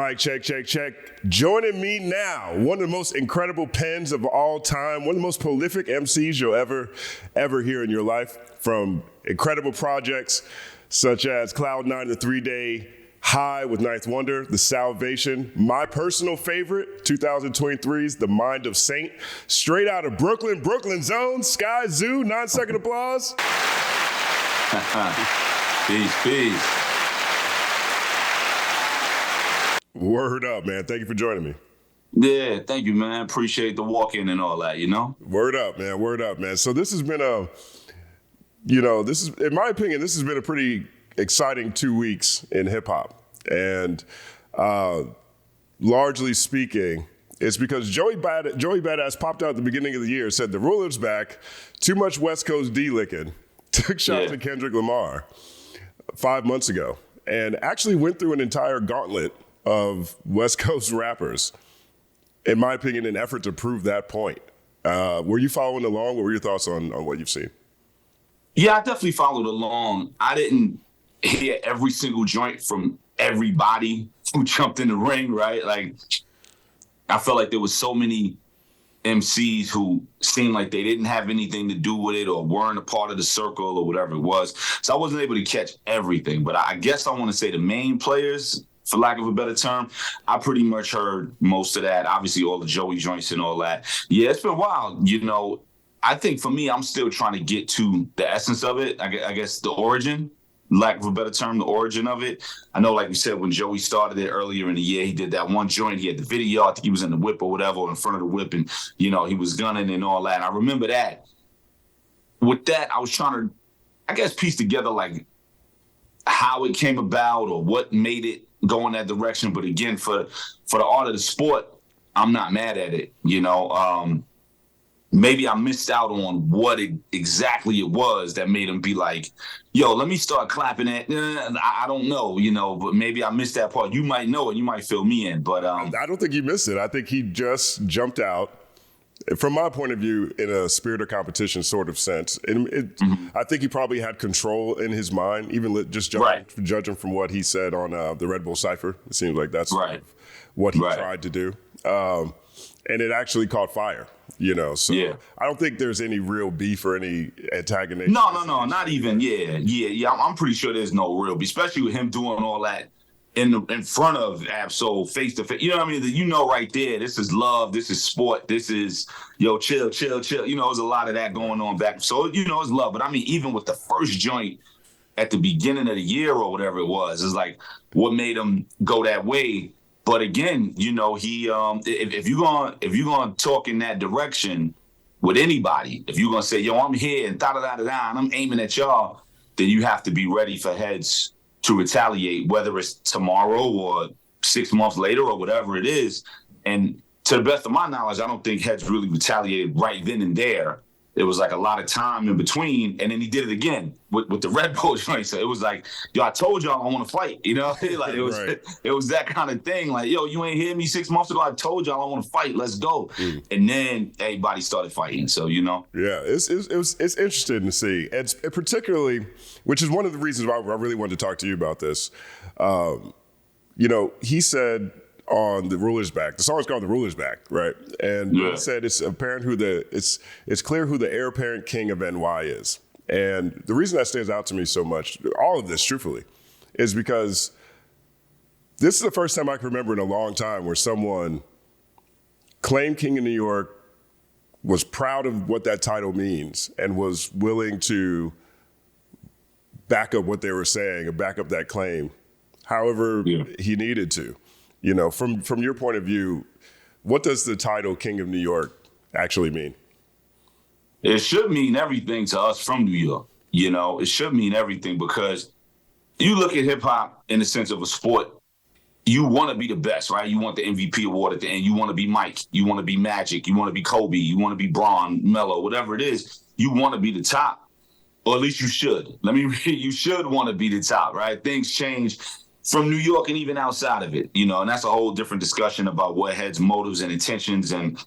Mic check, check, check. Joining me now, one of the most incredible pens of all time, one of the most prolific MCs you'll ever hear in your life, from incredible projects such as Cloud9, the 3-Day High with Ninth Wonder, The Salvation. My personal favorite, 2023's The Mind of Saint. Straight out of Brooklyn Zone, Skyzoo, 9-second applause. Peace. Word up, man. Thank you for joining me. Yeah, thank you, man. Appreciate the walk-in and all that, you know? Word up, man. So this has been in my opinion, this has been a pretty exciting 2 weeks in hip-hop. And largely speaking, it's because Joey Badass popped out at the beginning of the year, said the ruler's back, too much West Coast D-licking, took shots at Kendrick Lamar 5 months ago, and actually went through an entire gauntlet of West Coast rappers, in my opinion, in an effort to prove that point. Were you following along? What were your thoughts on what you've seen? Yeah, I definitely followed along. I didn't hear every single joint from everybody who jumped in the ring, right? Like, I felt like there was so many MCs who seemed like they didn't have anything to do with it or weren't a part of the circle or whatever it was. So I wasn't able to catch everything. But I guess I want to say the main players, for lack of a better term, I pretty much heard most of that. Obviously, all the Joey joints and all that. Yeah, it's been wild. You know, I think for me, I'm still trying to get to the essence of it. I guess the origin, lack of a better term, the origin of it. I know, like you said, when Joey started it earlier in the year, he did that one joint. He had the video. I think he was in the whip or whatever, or in front of the whip, and, you know, he was gunning and all that. And I remember that. With that, I was trying to, I guess, piece together, like, how it came about or what made it go in that direction. But again, for the art of the sport, I'm not mad at it. You know, maybe I missed out on what exactly it was that made him be like, yo, let me start clapping it. I don't know, you know, but maybe I missed that part. You might know it. You might fill me in. But I don't think you missed it. I think he just jumped out, from my point of view, in a spirit of competition sort of sense. I think he probably had control in his mind, even just judging from what he said on the Red Bull Cypher. It seems like that's what he tried to do. And it actually caught fire, you know. So I don't think there's any real beef or any antagonism. No, not even. Yeah. I'm pretty sure there's no real beef, especially with him doing all that in front of Ab-Soul, face to face. You know what I mean? You know right there, this is love, this is sport, this is, yo, chill. You know, there's a lot of that going on back. So, you know, it's love. But I mean, even with the first joint at the beginning of the year or whatever it was, it's like what made him go that way. But again, you know, he if you're gonna talk in that direction with anybody, if you're gonna say, yo, I'm here and da-da-da-da-da, and I'm aiming at y'all, then you have to be ready for heads to retaliate, whether it's tomorrow or 6 months later or whatever it is. And to the best of my knowledge, I don't think heads really retaliated right then and there. There was like a lot of time in between, and then he did it again with the Red Bull joint. So it was like, yo, I told y'all I want to fight, you know? Like it was that kind of thing. Like, yo, you ain't hear me 6 months ago. I told y'all I want to fight. Let's go. And then everybody started fighting. So, you know. Yeah, it's interesting to see. And particularly, which is one of the reasons why I really wanted to talk to you about this. You know, he said on The Ruler's Back, the song's called The Ruler's Back, right? And he said it's apparent it's clear who the heir apparent king of NY is. And the reason that stands out to me so much, all of this, truthfully, is because this is the first time I can remember in a long time where someone claimed King of New York, was proud of what that title means, and was willing to back up what they were saying or back up that claim however he needed to. You know, from your point of view, what does the title King of New York actually mean? It should mean everything to us from New York. You know, it should mean everything, because you look at hip hop in the sense of a sport, you want to be the best, right? You want the MVP award at the end. You want to be Mike. You want to be Magic. You want to be Kobe. You want to be Braun, Melo, whatever it is. You want to be the top, or at least you should. You should want to be the top, right? Things change from New York and even outside of it, you know, and that's a whole different discussion about what heads' motives and intentions and,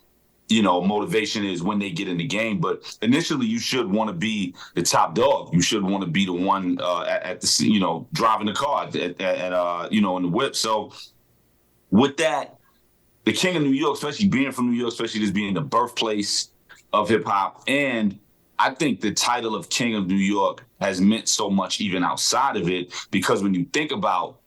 you know, motivation is when they get in the game. But initially, you should want to be the top dog. You should want to be the one at the, you know, driving the car at you know, in the whip. So with that, the King of New York, especially being from New York, especially this being the birthplace of hip hop, and I think the title of King of New York has meant so much even outside of it, because when you think about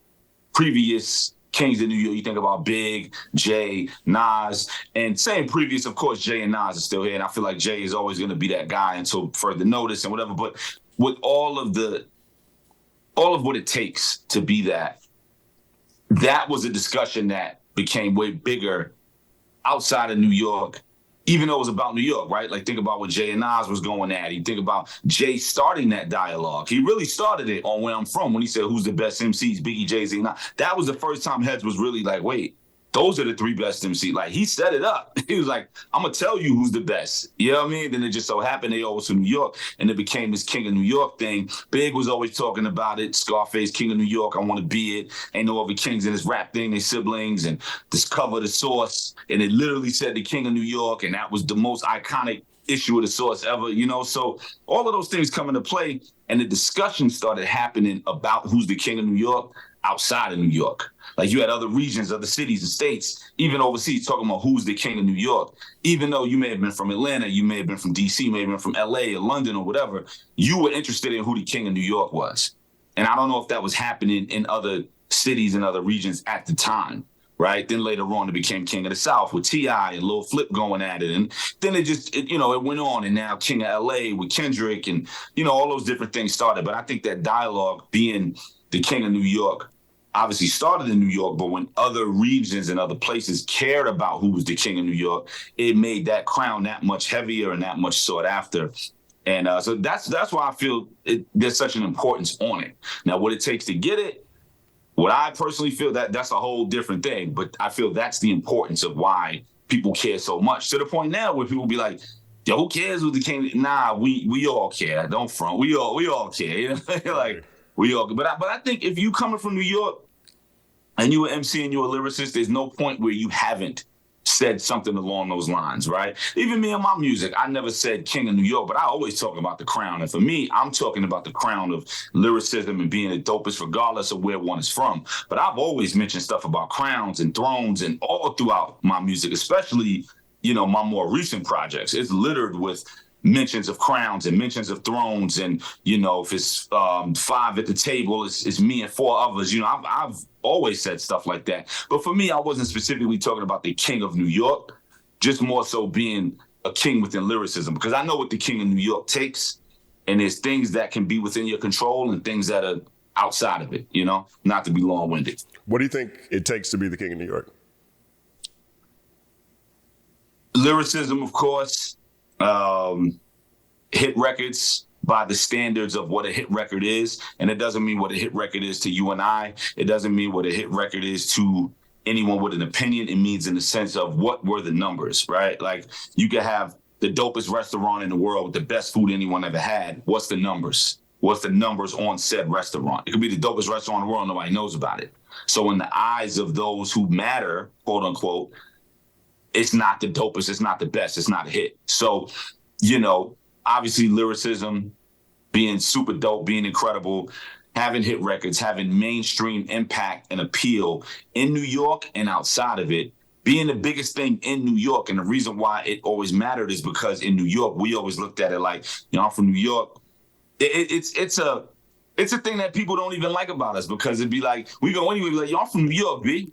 previous Kings of New York, you think about Big, Jay, Nas, and saying previous, of course, Jay and Nas are still here, and I feel like Jay is always going to be that guy until further notice and whatever. But with all of what it takes to be that was a discussion that became way bigger outside of New York, even though it was about New York, right? Like, think about what Jay and Nas was going at. You think about Jay starting that dialogue. He really started it on Where I'm From when he said, who's the best MCs, Biggie, Jay-Z, Nas. That was the first time heads was really like, wait, those are the three best MCs. Like, he set it up. He was like, I'm going to tell you who's the best. You know what I mean? Then it just so happened they all was from New York, and it became this King of New York thing. Big was always talking about it. Scarface, King of New York, I want to be it. Ain't no other kings in this rap thing, they siblings, and Discover the Source. And it literally said the King of New York, and that was the most iconic issue of the Source ever, you know? So all of those things come into play, and the discussion started happening about who's the King of New York outside of New York. Like, you had other regions, other cities and states, even overseas, talking about who's the King of New York. Even though you may have been from Atlanta, you may have been from DC, you may have been from LA or London or whatever, you were interested in who the King of New York was. And I don't know if that was happening in other cities and other regions at the time, right? Then later on, it became King of the South with T.I. and Lil Flip going at it. And then it went on. And now King of LA with Kendrick and, all those different things started. But I think that dialogue being the King of New York obviously started in New York, but when other regions and other places cared about who was the King of New York, it made that crown that much heavier and that much sought after. And so that's why I feel there's such an importance on it. Now, what it takes to get it, what I personally feel, that's a whole different thing, but I feel that's the importance of why people care so much, to the point now where people be like, yo, who cares who the King? Nah, we all care. Don't front. We all care. Like, we all. But I think if you coming from New York, and you were MC and you were a lyricist, there's no point where you haven't said something along those lines, right? Even me and my music, I never said King of New York, but I always talk about the crown. And for me, I'm talking about the crown of lyricism and being the dopest regardless of where one is from. But I've always mentioned stuff about crowns and thrones and all throughout my music, especially, my more recent projects. It's littered with mentions of crowns and mentions of thrones, and if it's 5 at the table, it's me and 4 others. I've always said stuff like that. But for me, I wasn't specifically talking about the King of New York, just more so being a king within lyricism, because I know what the King of New York takes, and there's things that can be within your control and things that are outside of it. Not to be long-winded. What do you think it takes to be the King of New York? Lyricism, of course. Hit records by the standards of what a hit record is. And it doesn't mean what a hit record is to you and I. It doesn't mean what a hit record is to anyone with an opinion. It means in the sense of what were the numbers, right? Like, you could have the dopest restaurant in the world with the best food anyone ever had. What's the numbers? What's the numbers on said restaurant? It could be the dopest restaurant in the world. Nobody knows about it. So in the eyes of those who matter, quote unquote, it's not the dopest, it's not the best, it's not a hit. So, obviously lyricism, being super dope, being incredible, having hit records, having mainstream impact and appeal in New York and outside of it, being the biggest thing in New York. And the reason why it always mattered is because in New York, we always looked at it like, I'm from New York. It's a thing that people don't even like about us, because it'd be like, we go anywhere, be like, I'm from New York, B.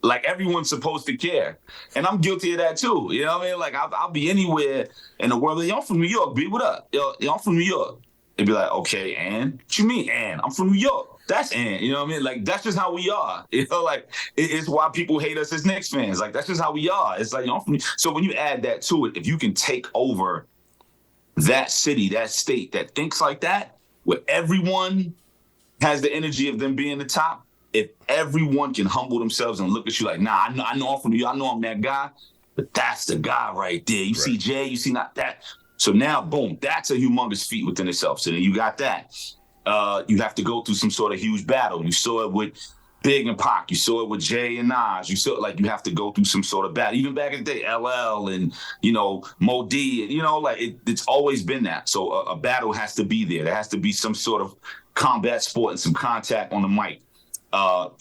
Like, everyone's supposed to care. And I'm guilty of that too. You know what I mean? Like, I'll be anywhere in the world. Like, y'all from New York, B, what up? Y'all from New York. It'd be like, okay, Ann? What you mean, Ann? I'm from New York. That's Ann. You know what I mean? Like, that's just how we are. Like, it's why people hate us as Knicks fans. Like, that's just how we are. It's like, y'all from New York. So when you add that to it, if you can take over that city, that state that thinks like that, where everyone has the energy of them being the top, if everyone can humble themselves and look at you like, nah, I know I'm from New York, I know I'm that guy, but that's the guy right there. You see Jay, you see not that. So now, boom, that's a humongous feat within itself. So then you got that. You have to go through some sort of huge battle. You saw it with Big and Pac. You saw it with Jay and Nas. You saw like you have to go through some sort of battle. Even back in the day, LL and, Mo D, and, it's always been that. So a battle has to be there. There has to be some sort of combat sport and some contact on the mic.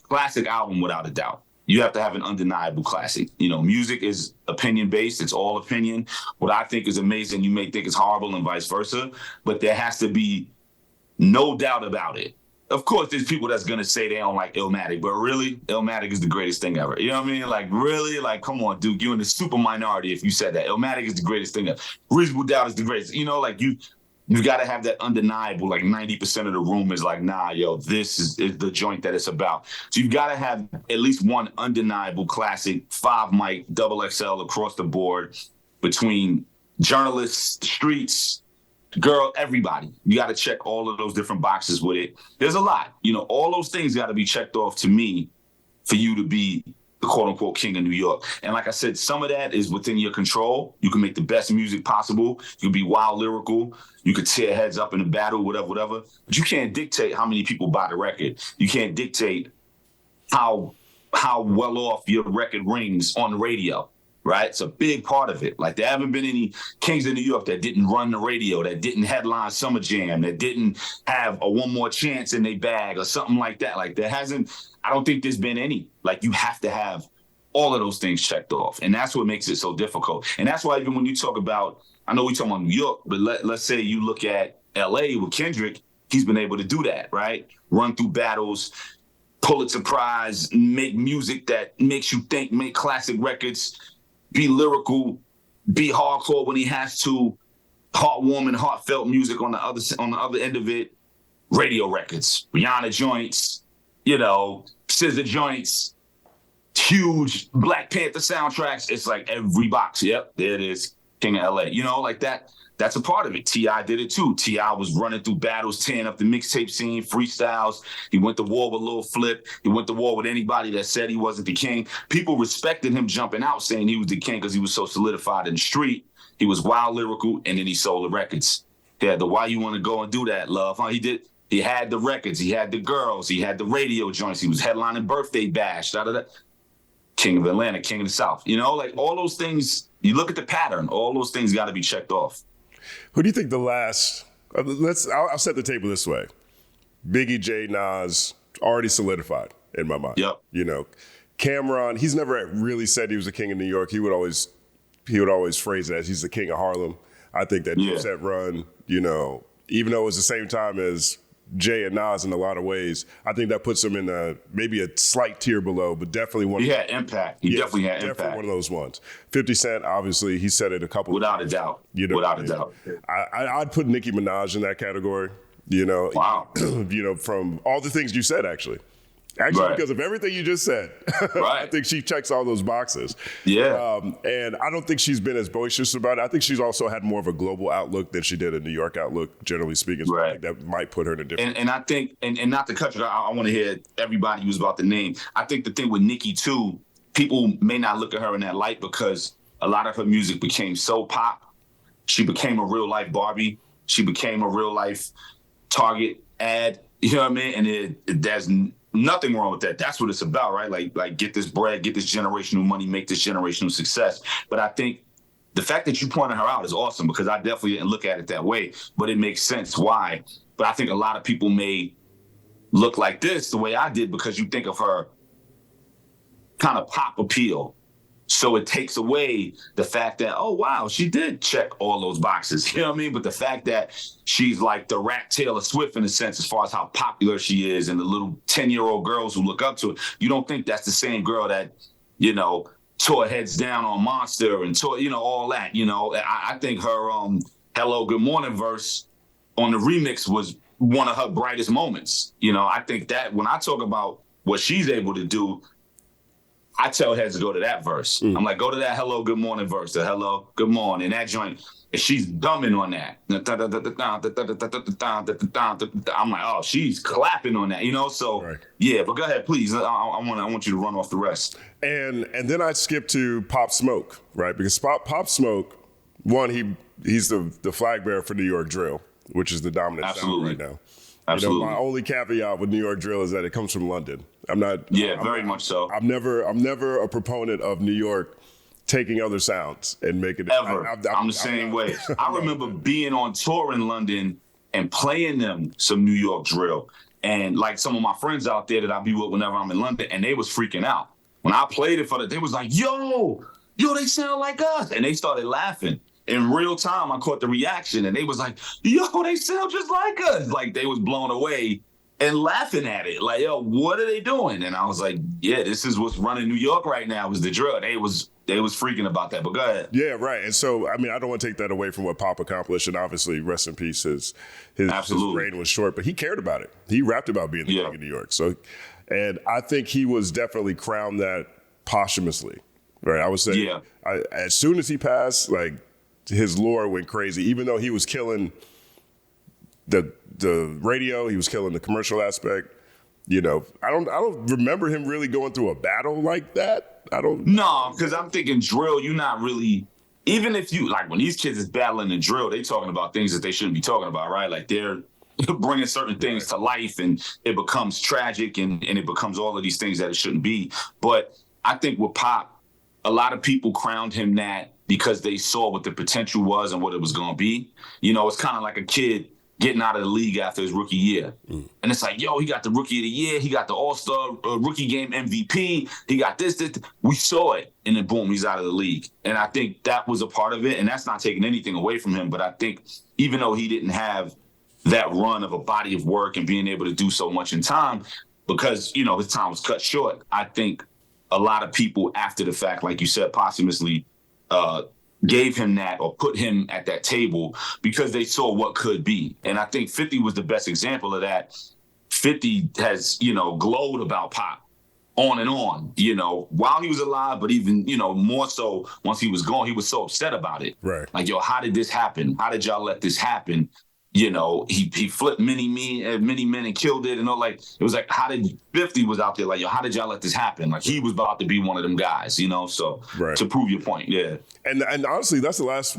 Classic album without a doubt. you have to have an undeniable classic. You know, music is opinion-based. It's all opinion. What I think is amazing, you may think is horrible and vice versa, but there has to be no doubt about it. Of course, there's people that's going to say they don't like Illmatic, but really, Illmatic is the greatest thing ever. You know what I mean? Like, really? Like, come on, dude. You're in the super minority if you said that. Illmatic is the greatest thing ever. Reasonable Doubt is the greatest. You know, like, you got to have that undeniable, like 90% of the room is like, nah, yo, this is the joint that it's about. So you've got to have at least one undeniable classic, 5 mic, double XL across the board between journalists, streets, girl, everybody. You got to check all of those different boxes with it. There's a lot. You know, all those things got to be checked off to me for you to be the quote-unquote king of New York. And like I said, some of that is within your control. You can make the best music possible. You can be wild lyrical. You could tear heads up in a battle, whatever. But you can't dictate how many people buy the record. You can't dictate how well off your record rings on the radio. Right? It's a big part of it. Like, there haven't been any Kings of New York that didn't run the radio, that didn't headline Summer Jam, that didn't have a One More Chance in their bag or something like that. Like, there hasn't, I don't think there's been any. Like, you have to have all of those things checked off. And that's what makes it so difficult. And that's why even when you talk about, I know we talk about New York, but let's say you look at LA with Kendrick, he's been able to do that, right? Run through battles, Pulitzer Prize, make music that makes you think, make classic records, be lyrical, be hardcore when he has to, heartwarming, heartfelt music on the other end of it, radio records, Rihanna joints, you know, SZA joints, huge Black Panther soundtracks. It's like every box. Yep, there it is, King of LA. You know, like that. That's a part of it. T.I. did it too. T.I. was running through battles, tearing up the mixtape scene, freestyles. He went to war with Lil Flip. He went to war with anybody that said he wasn't the king. People respected him jumping out saying he was the king because he was so solidified in the street. He was wild lyrical, and then he sold the records. He had the Why You Want to Go and Do That, Love. Huh? He had the records. He had the girls. He had the radio joints. He was headlining Birthday Bash. King of Atlanta, King of the South. You know, like all those things, you look at the pattern, all those things got to be checked off. Who do you think the last? I'll set the table this way: Biggie, Jay, Nas, already solidified in my mind. Yep. You know, Cameron. He's never really said he was the king of New York. He would always phrase it as he's the king of Harlem. I think that Dipset run, you know, even though it was the same time as Jay and Nas in a lot of ways, I think that puts him in maybe a slight tier below, but definitely one. He had impact. He definitely had impact. Definitely one of those ones. 50 Cent, obviously, he said it a couple Without times. a doubt. You know, Without a doubt. I'd put Nicki Minaj in that category. You know, wow. You know, from all the things you said, actually, because of everything you just said, right. I think she checks all those boxes. Yeah. And I don't think she's been as boisterous about it. I think she's also had more of a global outlook than she did a New York outlook, generally speaking. So right. I think that might put her in a different. And I think, and not to cut you, I want to hear everybody who's about the name. I think the thing with Nicki too, people may not look at her in that light because a lot of her music became so pop. She became a real life Barbie. She became a real life Target ad. You know what I mean? And there's nothing wrong with that. That's what it's about, right? Like get this bread, get this generational money, make this generational success. But I think the fact that you pointed her out is awesome because I definitely didn't look at it that way, but it makes sense why. But I think a lot of people may look like this the way I did because you think of her kind of pop appeal. So it takes away the fact that, oh, wow, she did check all those boxes. You know what I mean? But the fact that she's like the rap Taylor Swift in a sense, as far as how popular she is and the little 10-year-old girls who look up to it, you don't think that's the same girl that, you know, tore heads down on Monster and tore, you know, all that. You know, I think her Hello, Good Morning verse on the remix was one of her brightest moments. You know, I think that when I talk about what she's able to do, I tell heads to go to that verse. I'm like, go to that Hello, Good Morning verse, the Hello, Good Morning, that joint. And she's dumbing on that. I'm like, oh, she's clapping on that, you know? So, right. Yeah, but go ahead, please. I want you to run off the rest. And then I'd skip to Pop Smoke, right? Because Pop Smoke, one, he's the flag bearer for New York drill, which is the dominant sound right now. Absolutely. You know, my only caveat with New York drill is that it comes from London. I'm not. Yeah, very much so. I'm never a proponent of New York taking other sounds and making it. Ever. I'm the same way. I remember being on tour in London and playing them some New York drill. And like some of my friends out there that I be with whenever I'm in London, and they was freaking out When I played it for them, they was like, yo, they sound like us. And they started laughing. In real time, I caught the reaction, and they was like, yo, they sound just like us. Like, they was blown away and laughing at it. Like, yo, what are they doing? And I was like, yeah, this is what's running New York right now is the drill. They was freaking about that, but go ahead. Yeah, right. And so, I mean, I don't want to take that away from what Pop accomplished, and obviously, rest in peace, his reign was short, but he cared about it. He rapped about being the king of New York. So, and I think he was definitely crowned that posthumously, right? I would say, as soon as he passed, like, his lore went crazy, even though he was killing the radio, he was killing the commercial aspect. You know, I don't remember him really going through a battle like that. No, because I'm thinking drill, you're not really, even if you, like when these kids is battling the drill, they talking about things that they shouldn't be talking about, right? Like they're bringing certain things to life and it becomes tragic and it becomes all of these things that it shouldn't be. But I think with Pop, a lot of people crowned him that because they saw what the potential was and what it was going to be. You know, it's kind of like a kid getting out of the league after his rookie year. And it's like, yo, he got the rookie of the year. He got the all-star rookie game MVP. He got this. We saw it. And then boom, he's out of the league. And I think that was a part of it. And that's not taking anything away from him. But I think even though he didn't have that run of a body of work and being able to do so much in time, because, you know, his time was cut short, I think a lot of people after the fact, like you said, posthumously, gave him that or put him at that table because they saw what could be. And I think 50 was the best example of that. 50 has, you know, glowed about Pop on and on, you know, while he was alive, but even, you know, more so once he was gone, he was so upset about it. Right. Like, yo, how did this happen? How did y'all let this happen? You know, he flipped many men and killed it. And all, like, it was like, how did 50 was out there like, yo, how did y'all let this happen? Like, he was about to be one of them guys, you know? So to prove your point, yeah. And honestly, that's the last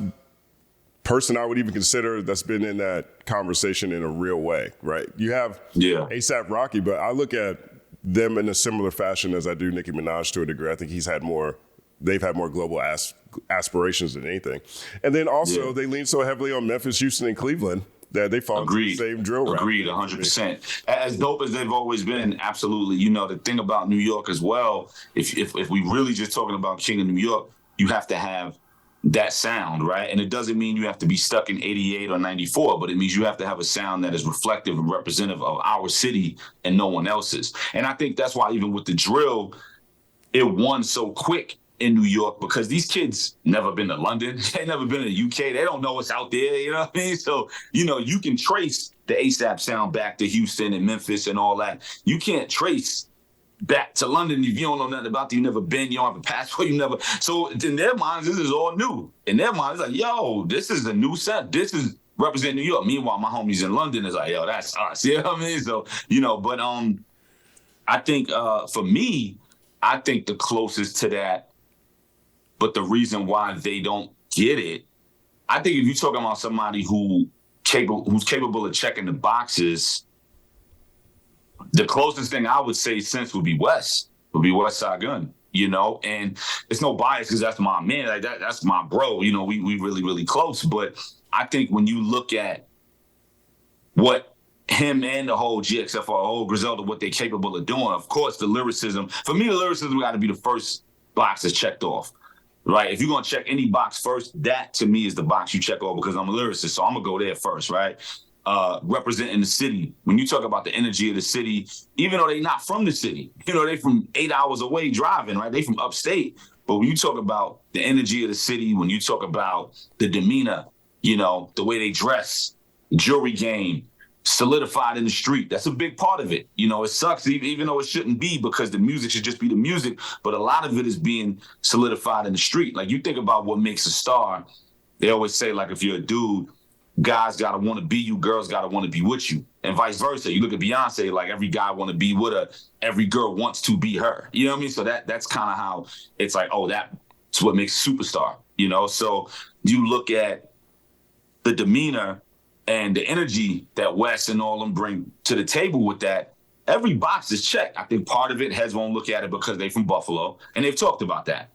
person I would even consider that's been in that conversation in a real way, right? You have A$AP Rocky, but I look at them in a similar fashion as I do Nicki Minaj to a degree. I think they've had more global aspirations than anything. And then also they lean so heavily on Memphis, Houston, and Cleveland that they fall into the same drill route. Agreed, 100%. As dope as they've always been, absolutely. You know, the thing about New York as well, if we really just talking about King of New York, you have to have that sound, right? And it doesn't mean you have to be stuck in 88 or 94, but it means you have to have a sound that is reflective and representative of our city and no one else's. And I think that's why even with the drill, it won so quick in New York because these kids never been to London. They never been to the UK. They don't know what's out there, you know what I mean? So, you know, you can trace the A$AP sound back to Houston and Memphis and all that. You can't trace back to London if you don't know nothing about it. You never been, you don't have a passport, you never. So in their minds, this is all new. In their minds, it's like, yo, this is a new sound. This is represent New York. Meanwhile, my homies in London is like, yo, that's us. You know what I mean? So, you know, but I think for me, I think the closest to that, but the reason why they don't get it, I think if you're talking about somebody who's capable of checking the boxes, the closest thing I would say since would be West Side Gun, you know? And it's no bias because that's my man, like that's my bro, you know, we really, really close. But I think when you look at what him and the whole GXFR, the whole Griselda, what they're capable of doing, of course, the lyricism, for me, the lyricism got to be the first box that's checked off. Right, if you're gonna check any box first, that to me is the box you check off because I'm a lyricist, so I'm gonna go there first, right? Representing the city. When you talk about the energy of the city, even though they're not from the city, you know, they from 8 hours away driving, right? They from upstate. But when you talk about the energy of the city, when you talk about the demeanor, you know, the way they dress, jewelry game, solidified in the street. That's a big part of it. You know, it sucks, even though it shouldn't be because the music should just be the music, but a lot of it is being solidified in the street. Like you think about what makes a star, they always say, like, if you're a dude, guys gotta wanna be you, girls gotta wanna be with you, and vice versa. You look at Beyonce, like every guy wanna be with her, every girl wants to be her. You know what I mean? So that's kind of how it's like, oh, that's what makes a superstar, you know? So you look at the demeanor and the energy that Wes and all them bring to the table with that, every box is checked. I think part of it, heads won't look at it because they from Buffalo, and they've talked about that.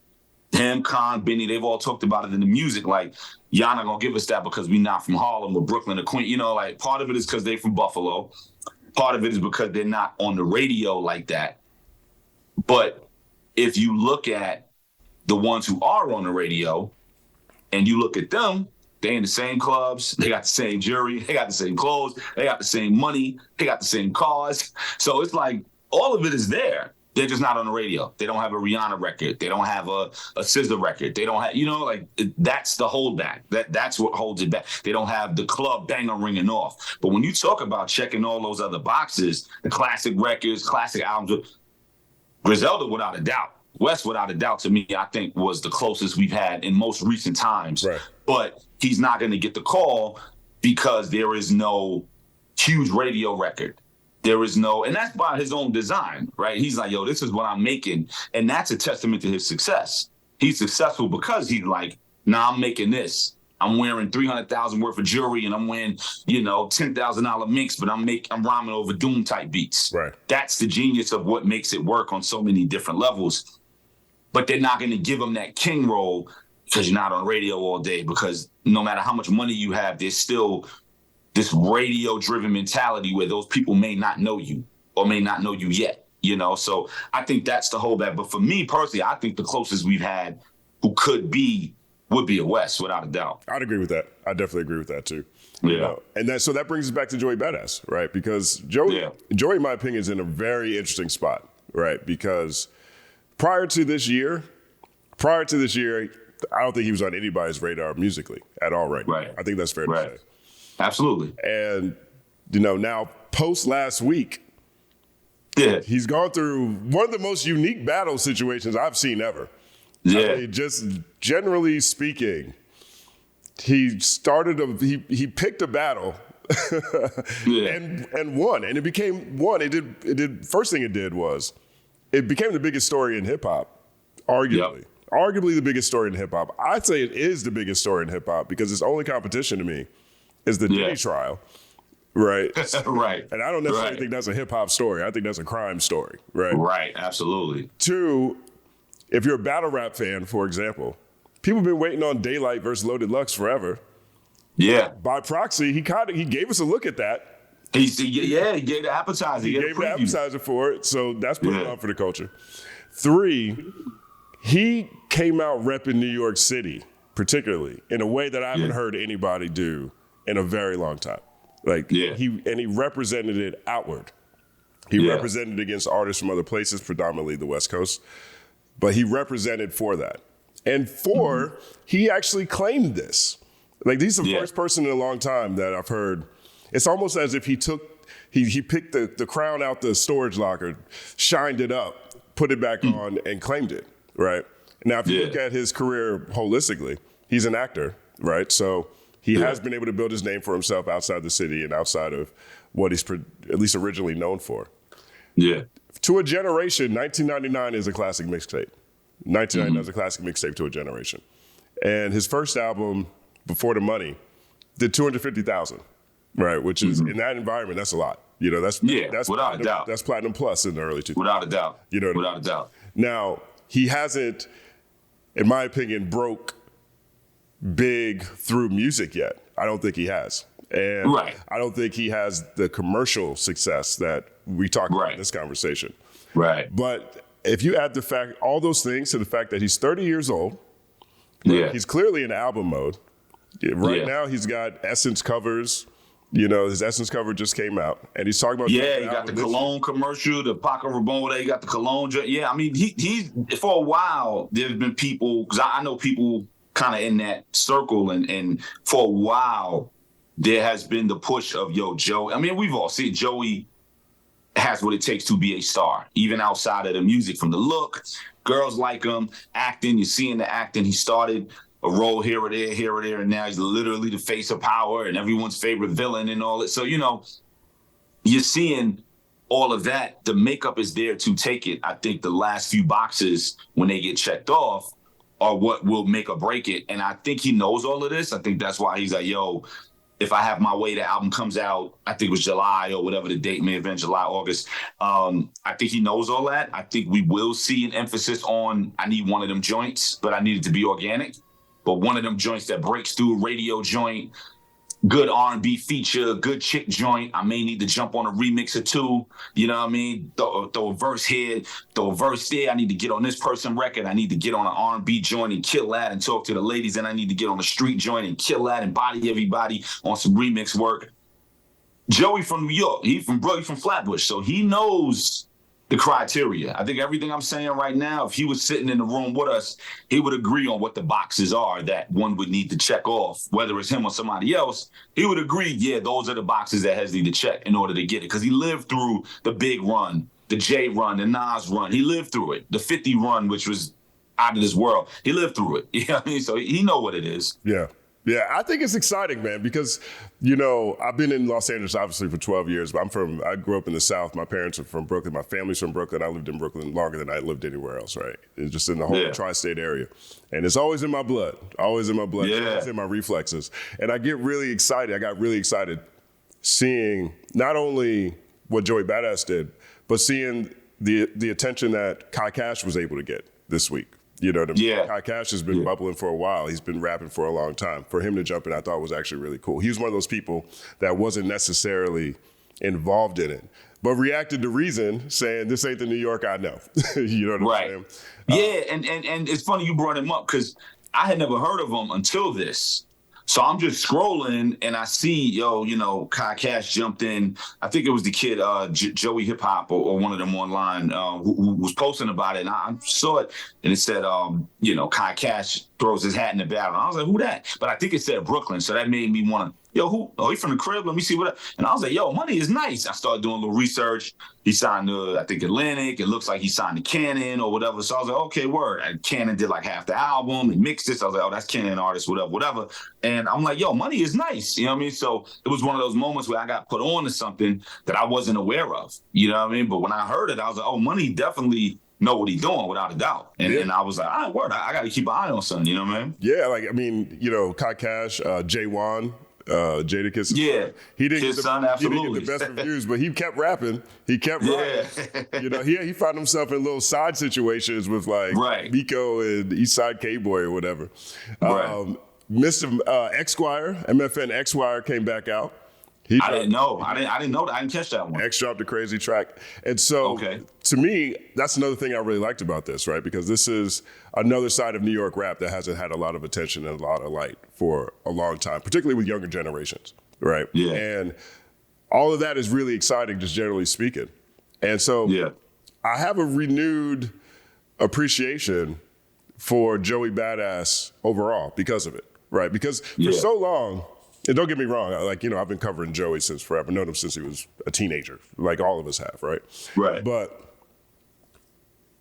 Him, Khan, Benny, they've all talked about it in the music, like, y'all not gonna give us that because we not from Harlem or Brooklyn or Queens. You know, like, part of it is because they from Buffalo. Part of it is because they're not on the radio like that. But if you look at the ones who are on the radio and you look at them, they in the same clubs, they got the same jewelry, they got the same clothes, they got the same money, they got the same cars. So it's like all of it is there. They're just not on the radio. They don't have a Rihanna record. They don't have a SZA record. They don't have, that's the holdback. That's what holds it back. They don't have the club banger ringing off. But when you talk about checking all those other boxes, the classic records, classic albums, Griselda, without a doubt. West, without a doubt, to me, I think was the closest we've had in most recent times. Right. But he's not going to get the call because there is no huge radio record. There is no, and that's by his own design, right? He's like, yo, this is what I'm making. And that's a testament to his success. He's successful because he's like, nah, I'm making this. I'm wearing 300,000 worth of jewelry and I'm wearing, $10,000 minks, but I'm rhyming over doom type beats. Right. That's the genius of what makes it work on so many different levels. But they're not going to give him that king role because you're not on radio all day, because no matter how much money you have, there's still this radio-driven mentality where those people may not know you or may not know you yet, So I think that's the holdback. But for me personally, I think the closest we've had who would be a West, without a doubt. I'd agree with that. I definitely agree with that too. Yeah. And so that brings us back to Joey Badass, right? Because Joey, in my opinion, is in a very interesting spot, right? Because prior to this year, I don't think he was on anybody's radar musically at all right now. I think that's fair to say. Absolutely. And, now post last week, he's gone through one of the most unique battle situations I've seen ever. Yeah. I mean, just generally speaking, he picked a battle and won. And it became one. First thing it did was it became the biggest story in hip hop, arguably. Yep. Arguably the biggest story in hip hop. I'd say it is the biggest story in hip hop because its only competition to me is the Diddy trial, right? Right. And I don't necessarily think that's a hip hop story. I think that's a crime story, right? Right, absolutely. Two, if you're a battle rap fan, for example, people have been waiting on Daylight versus Loaded Lux forever. Yeah. By proxy, he gave us a look at that. He gave the appetizer. He gave the appetizer for it, so that's putting on for the culture. Three, he came out repping New York City, particularly, in a way that I haven't heard anybody do in a very long time. He represented it outward. He represented it against artists from other places, predominantly the West Coast, but he represented for that. And four, he actually claimed this. He's the first person in a long time that I've heard. It's almost as if he picked the crown out the storage locker, shined it up, put it back on, and claimed it, right? Now, if you look at his career holistically, he's an actor, right? So he has been able to build his name for himself outside the city and outside of what he's at least originally known for. Yeah. To a generation, 1999 is a classic mixtape. 1999 is a classic mixtape to a generation. And his first album, Before the Money, did 250,000, right? Which is, in that environment, that's a lot. That's without a doubt. That's platinum plus in the early 2000s. Without a doubt. Without a doubt. Now, he hasn't, in my opinion, broke big through music yet. I don't think he has. And I don't think he has the commercial success that we talked about in this conversation. Right. But if you add all those things to the fact that he's 30 years old, he's clearly in album mode. Right now he's got Essence covers. His Essence cover just came out, and he's talking about he got the cologne commercial, the Paco Rabanne. He got the cologne. Yeah, I mean, he's for a while. There's been people, because I know people kind of in that circle, and for a while there has been the push of Joey. I mean, we've all seen Joey has what it takes to be a star, even outside of the music. From the look, girls like him, acting. You're seeing the acting. He started a role here or there, and now he's literally the face of power and everyone's favorite villain and all that. So, you're seeing all of that. The makeup is there to take it. I think the last few boxes, when they get checked off, are what will make or break it. And I think he knows all of this. I think that's why he's like, if I have my way, the album comes out, I think it was July or whatever the date may have been, July, August. I think he knows all that. I think we will see an emphasis on, I need one of them joints, but I need it to be organic. But one of them joints that breaks through, a radio joint, good R&B feature, good chick joint. I may need to jump on a remix or two. You know what I mean? Throw a verse here, throw a verse there. I need to get on this person record. I need to get on an R&B joint and kill that and talk to the ladies. And I need to get on a street joint and kill that and body everybody on some remix work. Joey from New York, he's from Flatbush, so he knows the criteria. I think everything I'm saying right now, if he was sitting in the room with us, he would agree on what the boxes are that one would need to check off, whether it's him or somebody else. He would agree, yeah, those are the boxes that Hez need to check in order to get it, because he lived through the big run, the J run, the Nas run. He lived through it. The 50 run, which was out of this world. He lived through it. You know what I mean? So he know what it is. Yeah. Yeah, I think it's exciting, man, because, you know, I've been in Los Angeles, obviously, for 12 years, but I grew up in the South. My parents are from Brooklyn. My family's from Brooklyn. I lived in Brooklyn longer than I lived anywhere else, right? It's just in the whole tri-state area. And it's always in my blood, always in my blood, always in my reflexes. And I got really excited seeing not only what Joey Badass did, but seeing the attention that Kai Cash was able to get this week. You know what I mean? Yeah. Kai Cash has been bubbling for a while. He's been rapping for a long time. For him to jump in, I thought was actually really cool. He was one of those people that wasn't necessarily involved in it, but reacted to Reason, saying, this ain't the New York I know. You know what I'm saying? Yeah, and it's funny you brought him up, because I had never heard of him until this. So I'm just scrolling and I see, Kai Cash jumped in. I think it was the kid, Joey Hip Hop or one of them online who was posting about it. And I saw it and it said, Kai Cash throws his hat in the battle. And I was like, who that? But I think it said Brooklyn. So that made me want to, who? Oh, he from the crib? Let me see what. And I was like, Money is nice. I started doing a little research. He signed to, I think, Atlantic. It looks like he signed to Canon or whatever. So I was like, okay, word. And Canon did like half the album and mixed it. So I was like, oh, that's Canon artist, whatever. And I'm like, Money is nice. You know what I mean? So it was one of those moments where I got put on to something that I wasn't aware of. You know what I mean? But when I heard it, I was like, oh, Money definitely know what he's doing without a doubt. And I was like, all right, word. I got to keep an eye on something. You know what I mean? Yeah, Kai Cash, Jae'won, Jadakiss. Yeah, he didn't get the best reviews, but he kept rapping. He kept rapping. He found himself in little side situations with like Miko and Eastside K-Boy or whatever. Mr. X-Squire, MFN X-Squire came back out. I didn't know. I didn't know that. I didn't catch that one. X dropped a crazy track. And so to me, that's another thing I really liked about this, right? Because this is another side of New York rap that hasn't had a lot of attention and a lot of light for a long time, particularly with younger generations, right? Yeah. And all of that is really exciting, just generally speaking. And so I have a renewed appreciation for Joey Badass overall because of it, right? Because for so long, and don't get me wrong, I've been covering Joey since forever. Known him since he was a teenager, like all of us have, right? Right. But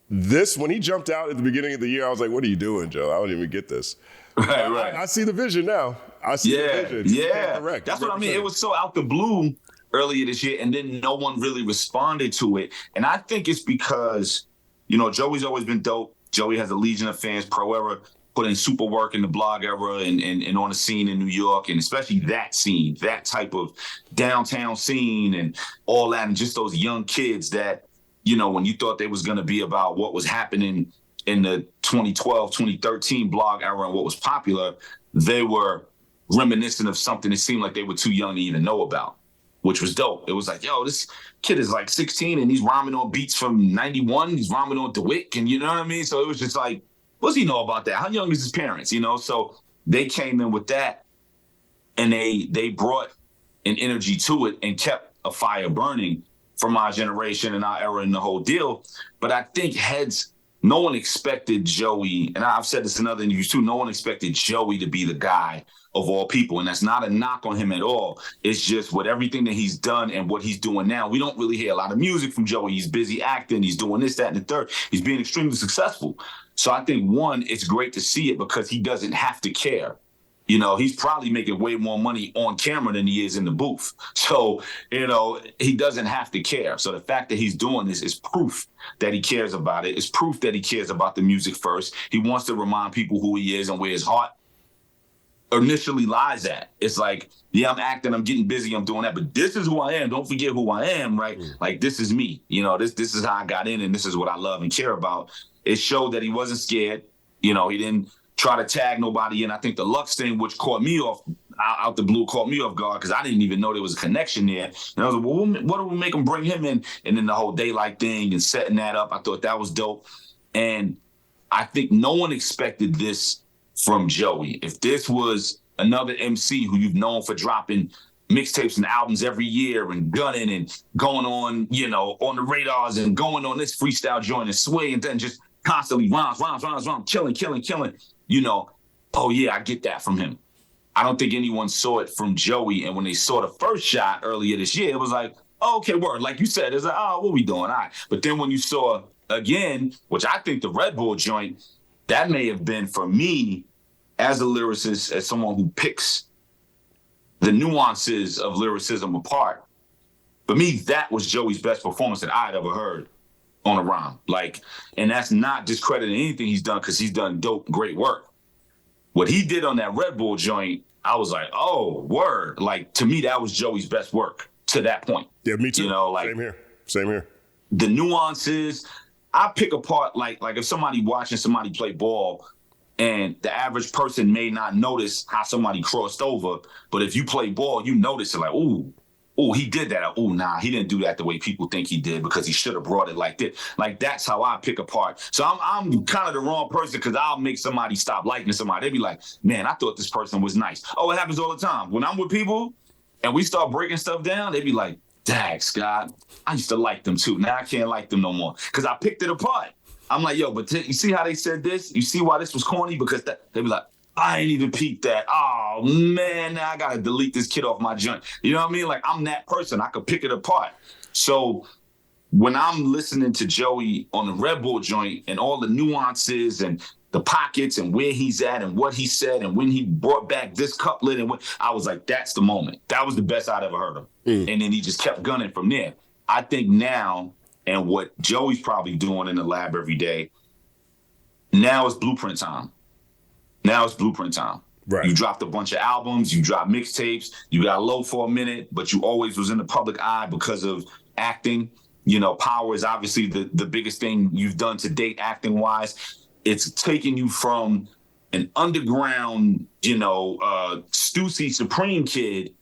when he jumped out at the beginning of the year, I was like, what are you doing, Joe? I don't even get this. Right. I see the vision now. I see the vision. Yeah. Correct. That's what I mean. It was so out the blue earlier this year, and then no one really responded to it. And I think it's because, Joey's always been dope. Joey has a legion of fans, pro era. Put in super work in the blog era and on the scene in New York, and especially that scene, that type of downtown scene and all that, and just those young kids that, when you thought they was going to be about what was happening in the 2012, 2013 blog era and what was popular, they were reminiscent of something that seemed like they were too young to even know about, which was dope. It was like, this kid is like 16 and he's rhyming on beats from 91. He's rhyming on DeWitt, and you know what I mean? So it was just like, what does he know about that? How young is his parents? So they came in with that, and they brought an energy to it and kept a fire burning from our generation and our era and the whole deal. But I think no one expected Joey, and I've said this in other interviews too, no one expected Joey to be the guy of all people. And that's not a knock on him at all. It's just with everything that he's done and what he's doing now, we don't really hear a lot of music from Joey. He's busy acting. He's doing this, that, and the third. He's being extremely successful. So I think, one, it's great to see it because he doesn't have to care. He's probably making way more money on camera than he is in the booth. So, he doesn't have to care. So the fact that he's doing this is proof that he cares about it. It's proof that he cares about the music first. He wants to remind people who he is and where his heart initially lies at. It's like, I'm acting, I'm getting busy, I'm doing that, but this is who I am. Don't forget who I am, right? Like, this is me. This is how I got in, and this is what I love and care about. It showed that he wasn't scared. He didn't try to tag nobody in. I think the Lux thing, which caught me off, out the blue caught me off guard because I didn't even know there was a connection there. And I was like, well, what do we make them bring him in? And then the whole Daylight thing and setting that up, I thought that was dope. And I think no one expected this from Joey. If this was another MC who you've known for dropping mixtapes and albums every year and gunning and going on, on the radars and going on this freestyle joint and sway and then just constantly rhymes, killing, oh yeah, I get that from him. I don't think anyone saw it from Joey. And when they saw the first shot earlier this year, it was like, oh, okay, word. Like you said, it's like, oh, what we doing? All right. But then when you saw again, which I think the Red Bull joint, that may have been for me as a lyricist, as someone who picks the nuances of lyricism apart. For me, that was Joey's best performance that I'd ever heard on a rhyme. And that's not discrediting anything he's done because he's done dope, great work. What he did on that Red Bull joint, I was like, oh, word. To me, that was Joey's best work to that point. Yeah, me too. Same here. The nuances, I pick apart, like if somebody watching somebody play ball, and the average person may not notice how somebody crossed over, but if you play ball, you notice it like, ooh, he did that. Oh, nah, he didn't do that the way people think he did because he should have brought it like this. That's how I pick apart. So I'm kind of the wrong person because I'll make somebody stop liking somebody. They be like, man, I thought this person was nice. Oh, it happens all the time. When I'm with people and we start breaking stuff down, they be like, dag, Scott, I used to like them too. Now I can't like them no more because I picked it apart. I'm like, yo, but you see how they said this? You see why this was corny? Because they be like, I ain't even peeped that. Oh, man, now I got to delete this kid off my joint. You know what I mean? I'm that person. I could pick it apart. So when I'm listening to Joey on the Red Bull joint and all the nuances and the pockets and where he's at and what he said and when he brought back this couplet and I was like, that's the moment. That was the best I'd ever heard of. And then he just kept gunning from there. I think now, and what Joey's probably doing in the lab every day, now it's blueprint time. Right. You dropped a bunch of albums, you dropped mixtapes, you got low for a minute, but you always was in the public eye because of acting. Power is obviously the biggest thing you've done to date acting-wise. It's taken you from an underground, Stussy Supreme kid,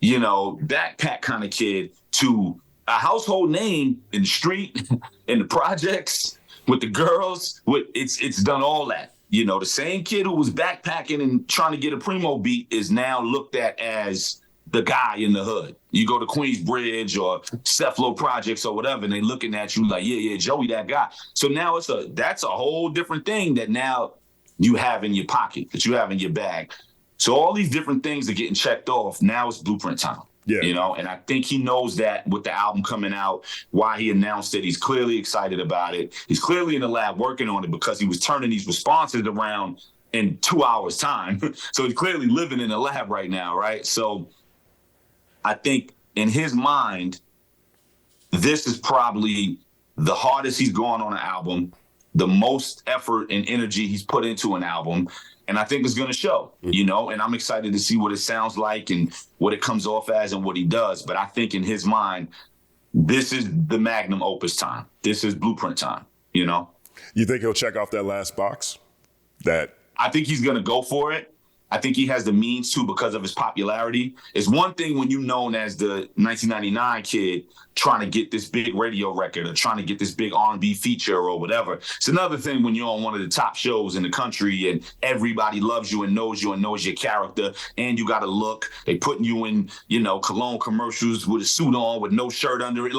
backpack kind of kid to a household name in the street, in the projects, with the girls. It's done all that. The same kid who was backpacking and trying to get a primo beat is now looked at as the guy in the hood. You go to Queensbridge or Cephalo Projects or whatever, and they looking at you like, yeah, Joey, that guy. So now that's a whole different thing that now you have in your pocket, that you have in your bag. So all these different things are getting checked off. Now it's blueprint time. Yeah. And I think he knows that with the album coming out, why he announced it. He's clearly excited about it. He's clearly in the lab working on it because he was turning these responses around in 2 hours time. So he's clearly living in the lab right now, right? So I think in his mind, this is probably the hardest he's gone on an album, the most effort and energy he's put into an album. And I think it's going to show, and I'm excited to see what it sounds like and what it comes off as and what he does. But I think in his mind, this is the magnum opus time. This is blueprint time, You think he'll check off that last box? I think he's going to go for it. I think he has the means to because of his popularity. It's one thing when you're known as the 1999 kid trying to get this big radio record or trying to get this big R&B feature or whatever. It's another thing when you're on one of the top shows in the country and everybody loves you and knows your character and you got a look. They putting you in, cologne commercials with a suit on with no shirt under it.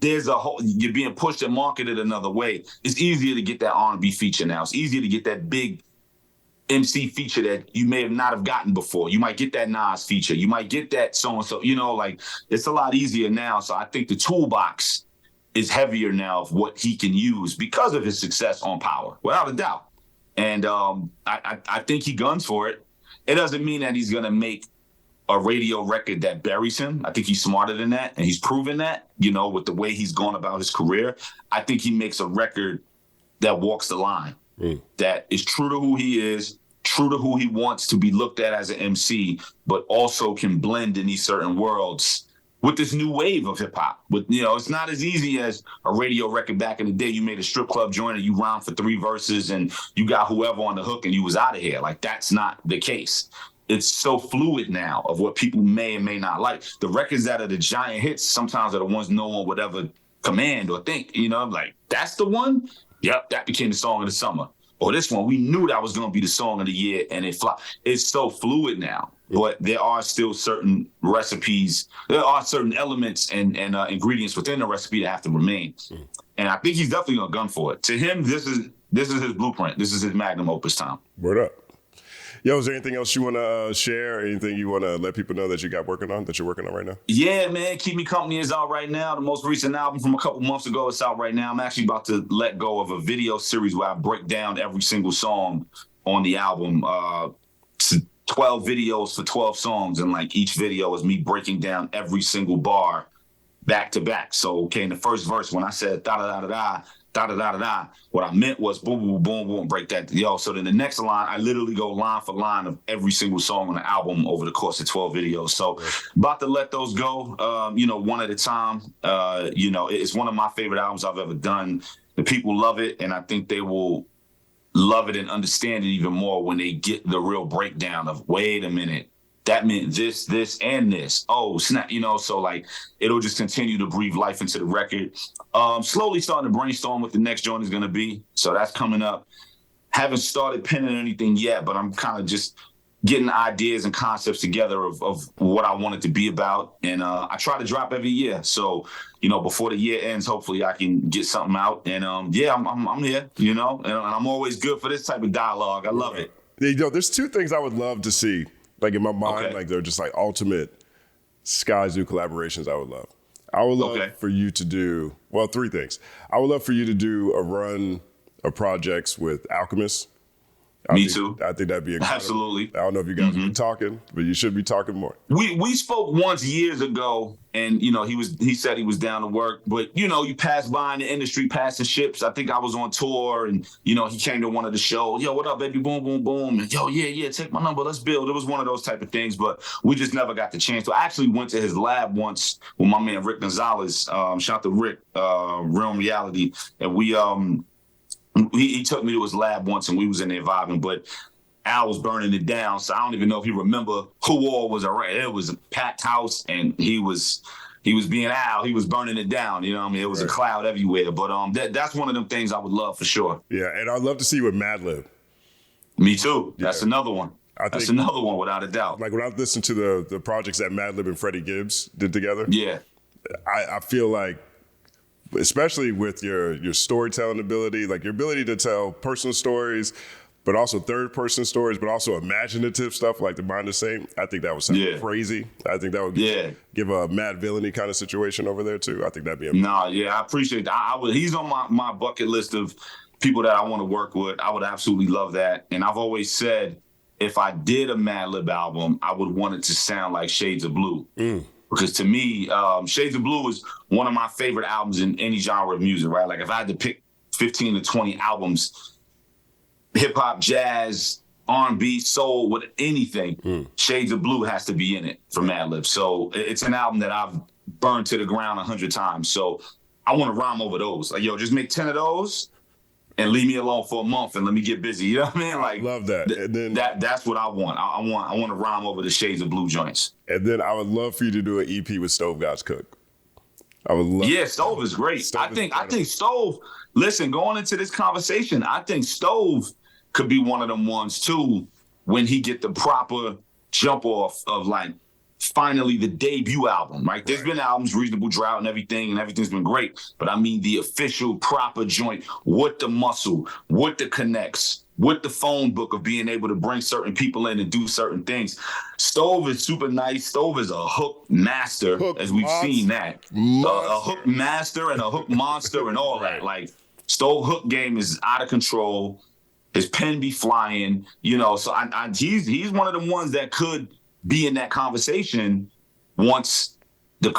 You're being pushed and marketed another way. It's easier to get that R&B feature now. It's easier to get that big MC feature that you may have not have gotten before. You might get that Nas feature. You might get that so-and-so, it's a lot easier now. So I think the toolbox is heavier now of what he can use because of his success on Power, without a doubt. And I think he guns for it. It doesn't mean that he's going to make a radio record that buries him. I think he's smarter than that. And he's proven that, with the way he's gone about his career. I think he makes a record that walks the line, that is true to who he is, true to who he wants to be looked at as an MC, but also can blend in these certain worlds with this new wave of hip hop. It's not as easy as a radio record back in the day. You made a strip club joint and you rhymed for 3 verses and you got whoever on the hook and you was out of here. That's not the case. it's so fluid now of what people may and may not like. The records that are the giant hits sometimes are the ones no one would ever command or think, like, that's the one? Yep, that became the song of the summer. Or this one, we knew that was going to be the song of the year, and it fly. It's so fluid now, but there are still certain recipes, there are certain elements and ingredients within the recipe that have to remain. And I think he's definitely going to gun for it. To him, this is his blueprint. This is his magnum opus time. Word up. Yo, is there anything else you want to share? Anything you want to let people know that you're working on right now? Yeah, man. Keep Me Company is out right now. The most recent album from a couple months ago is out right now. I'm actually about to let go of a video series where I break down every single song on the album. 12 videos for 12 songs, and like each video is me breaking down every single bar back to back. So, in the first verse, when I said da-da-da-da-da, da-da-da-da-da, what I meant was boom, boom, boom, boom, break that. So then the next line, I literally go line for line of every single song on the album over the course of 12 videos. So about to let those go, one at a time. It's one of my favorite albums I've ever done. The people love it, and I think they will love it and understand it even more when they get the real breakdown of, wait a minute, that meant this, and this. Oh, snap, so like it'll just continue to breathe life into the record. Slowly starting to brainstorm what the next joint is going to be. So that's coming up. Haven't started penning anything yet, but I'm kind of just getting ideas and concepts together of what I want it to be about. And I try to drop every year. So, before the year ends, hopefully I can get something out. And I'm here, and I'm always good for this type of dialogue. I love it. There's two things I would love to see. Like in my mind, like they're just like ultimate Skyzoo collaborations I would love. I would love for you to do, three things. I would love for you to do a run of projects with Alchemist. Me too. I think that'd be incredible. Absolutely. I don't know if you guys have been talking, but you should be talking more. We spoke once years ago, and he said he was down to work, but you pass by in the industry, passing ships. I think I was on tour, and he came to one of the shows. Yo, what up, baby? Boom, boom, boom. And, yo, yeah, take my number. Let's build. It was one of those type of things, but we just never got the chance. So I actually went to his lab once with my man Rick Gonzalez. Shout out to Rick, Realm Reality, and we He took me to his lab once, and we was in there vibing, but Al was burning it down, so I don't even know if he remember who all was around. It was a packed house, and he was being Al. He was burning it down. It was a cloud everywhere. But that's one of them things I would love for sure. Yeah, and I'd love to see you with Madlib. Me too. Yeah. That's another one. That's another one without a doubt. Like when I listened to the projects that Madlib and Freddie Gibbs did together. Yeah, I feel like, especially with your storytelling ability, like your ability to tell personal stories, but also third-person stories, but also imaginative stuff like the Mind the Same. I think that would sound crazy. I think that would give a Mad Villainy kind of situation over there too. I think that'd be amazing. I appreciate that. He's on my bucket list of people that I want to work with. I would absolutely love that. And I've always said, if I did a Madlib album, I would want it to sound like Shades of Blue. Because to me, Shades of Blue is one of my favorite albums in any genre of music, right? Like if I had to pick 15 to 20 albums, hip hop, jazz, R&B, soul, with anything, Shades of Blue has to be in it for Madlib. So it's an album that I've burned to the ground 100 times. So I want to rhyme over those. Like, yo, just make 10 of those and leave me alone for a month and let me get busy. You know what I mean? Like, love that. And then that's what I want. I want to rhyme over the Shades of Blue joints. And then I would love for you to do an EP with Stove God's Cook. I would love. Yeah, Stove is great. I think Stove. Listen, going into this conversation, I think Stove could be one of them ones too. When he get the proper jump off of like finally the debut album, right? There's been albums, Reasonable Drought and everything's been great. But I mean the official proper joint with the muscle, with the connects, with the phone book of being able to bring certain people in and do certain things. Stove is super nice. Stove is a hook master, as we've seen that. A hook master and a hook monster and all that. Like Stove hook game is out of control. His pen be flying, so he's one of the ones that could be in that conversation once the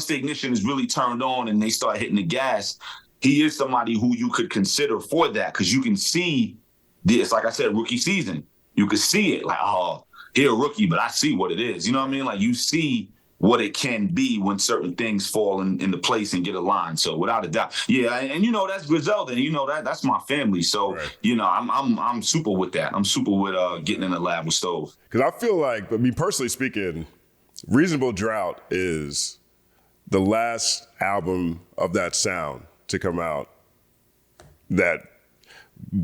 ignition is really turned on and they start hitting the gas. He is somebody who you could consider for that, because you can see this, like I said, rookie season. You could see it like, oh, he a rookie, but I see what it is. You know what I mean? Like you see what it can be when certain things fall into place and get aligned. So without a doubt, yeah, and you know that's Griselda, and you know that's my family. So right. you know I'm super with that. I'm super with getting in the lab with Stove. Because I feel like, I mean, personally speaking, Reasonable Drought is the last album of that sound to come out that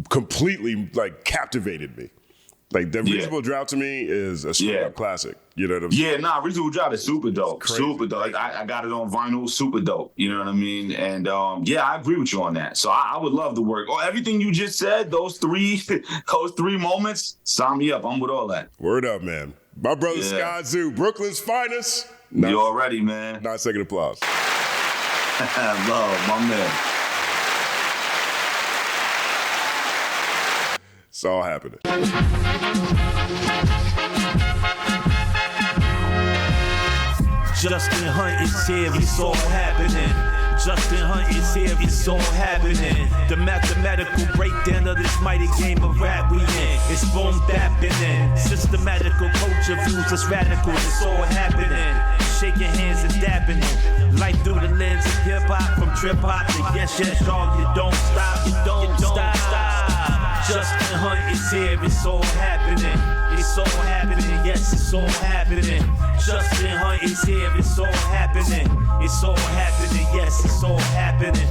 completely like captivated me. Like the Reasonable Drought to me is a straight up classic. You know what I'm saying? Yeah, Reasonable Drought is super dope. Super dope. Like, I got it on vinyl, super dope. You know what I mean? And yeah, I agree with you on that. So I would love to work. Oh, everything you just said, those three moments, sign me up. I'm with all that. Word up, man. My brother Skyzoo, Brooklyn's finest. You already, man. 9-second applause. Love, my man. It's all happening. Justin Hunte is here, it's all happening. Justin Hunte is here, it's all happening. The mathematical breakdown of this mighty game of rap we in. It's boom bapping in. Systematical culture views us radical, it's all happening. Shaking hands and dapping it. Life through the lens of hip hop, from trip hop to yes, dog, you don't stop, you don't stop. Justin Hunte is here, it's all happening. It's all happening, yes, it's all happening. Justin Hunte is here, it's all happening. It's all happening, yes, it's all happening.